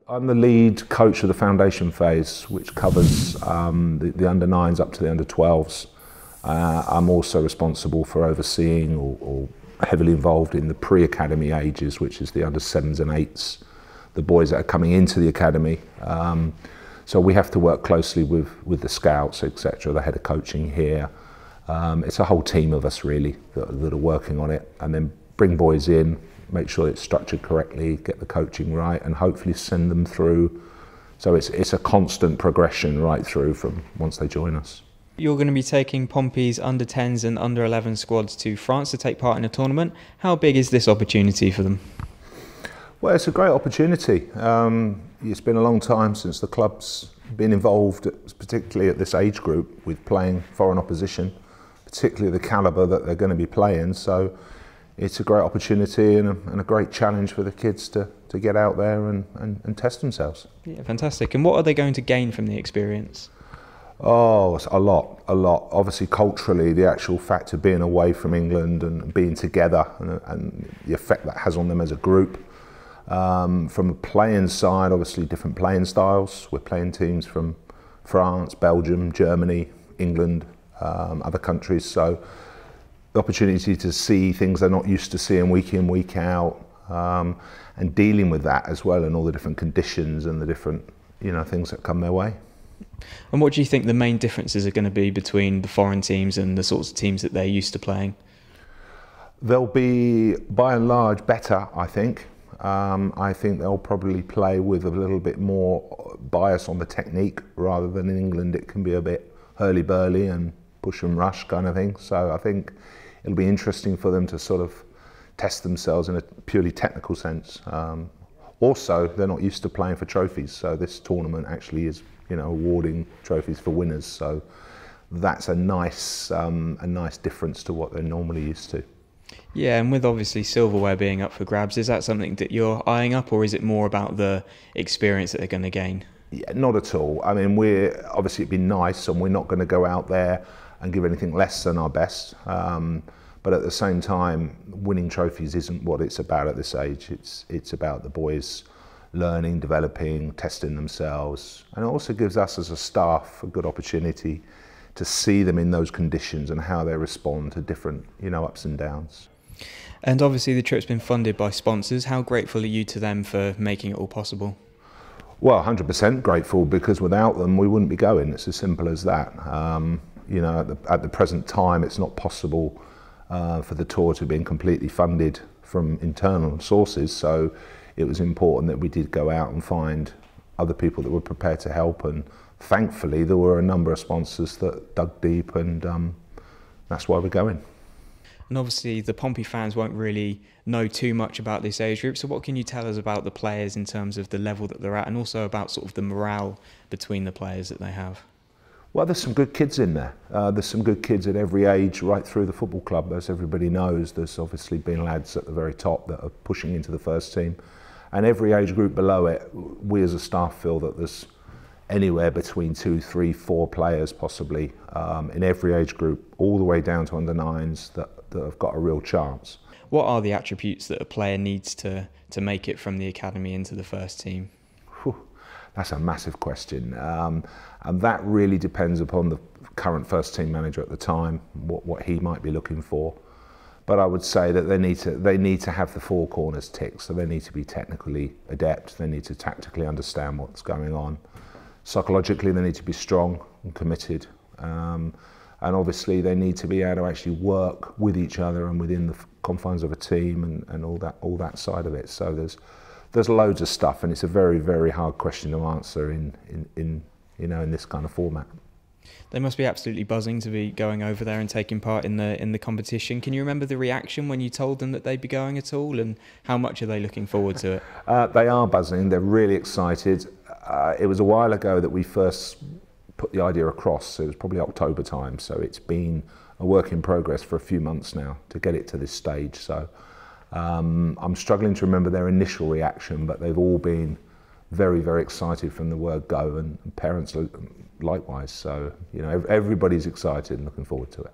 I'm the lead coach of the foundation phase, which covers the under-9s up to the under-12s. I'm also responsible for overseeing or heavily involved in the pre-academy ages, which is the under-7s and 8s, the boys that are coming into the academy. So we have to work closely with the scouts, etc., the head of coaching here. It's a whole team of us really that are working on it, and then bring boys in, make sure it's structured correctly, get the coaching right, and hopefully send them through. So it's a constant progression right through from once they join us. You're going to be taking Pompey's under-10s and under-11 squads to France to take part in a tournament. How big is this opportunity for them? Well, it's a great opportunity. It's been a long time since the club's been involved, particularly at this age group, with playing foreign opposition, particularly the calibre that they're going to be playing. So it's a great opportunity and a great challenge for the kids to get out there and test themselves. Yeah, fantastic. And what are they going to gain from the experience? Oh, a lot. Obviously, culturally, the actual fact of being away from England and being together and the effect that has on them as a group. From a playing side, obviously different playing styles. We're playing teams from France, Belgium, Germany, England, other countries. So the opportunity to see things they're not used to seeing week in, week out, and dealing with that as well, and all the different conditions and the different things that come their way. And what do you think the main differences are going to be between the foreign teams and the sorts of teams that they're used to playing? They'll be, by and large, better, I think. I think they'll probably play with a little bit more bias on the technique, rather than in England it can be a bit hurly-burly and push and rush kind of thing. So I think it'll be interesting for them to sort of test themselves in a purely technical sense. Also, they're not used to playing for trophies, so this tournament actually is awarding trophies for winners. So that's a nice difference to what they're normally used to. Yeah, and with obviously silverware being up for grabs, is that something that you're eyeing up, or is it more about the experience that they're going to gain? Yeah, not at all. I mean, obviously it'd be nice, and we're not going to go out there and give anything less than our best. But at the same time, winning trophies isn't what it's about at this age. It's about the boys learning, developing, testing themselves, and it also gives us as a staff a good opportunity to see them in those conditions and how they respond to different, ups and downs. And obviously the trip's been funded by sponsors. How grateful are you to them for making it all possible? Well, 100% grateful, because without them we wouldn't be going. It's as simple as that. At the present time it's not possible for the tour to have been completely funded from internal sources, so it was important that we did go out and find other people that were prepared to help, and thankfully there were a number of sponsors that dug deep, and that's why we're going. And obviously the Pompey fans won't really know too much about this age group, so what can you tell us about the players in terms of the level that they're at, and also about sort of the morale between the players that they have? Well, there's some good kids in there. There's some good kids at every age right through the football club. As everybody knows, there's obviously been lads at the very top that are pushing into the first team. And every age group below it, we as a staff feel that there's anywhere between 2, 3, 4 players possibly in every age group, all the way down to under-9s that have got a real chance. What are the attributes that a player needs to make it from the academy into the first team? Whew, that's a massive question. And that really depends upon the current first team manager at the time, what he might be looking for. But I would say that they need to have the 4 corners ticked. So they need to be technically adept. They need to tactically understand what's going on. Psychologically, they need to be strong and committed. And obviously, they need to be able to actually work with each other and within the confines of a team and all that side of it. So there's loads of stuff, and it's a very, very hard question to answer in this kind of format. They must be absolutely buzzing to be going over there and taking part in the competition. Can you remember the reaction when you told them that they'd be going at all, and how much are they looking forward to it? They are buzzing. They're really excited. It was a while ago that we first put the idea across. So it was probably October time. So it's been a work in progress for a few months now to get it to this stage. So I'm struggling to remember their initial reaction, but they've all been very, very excited from the word go, and parents likewise. So everybody's excited and looking forward to it.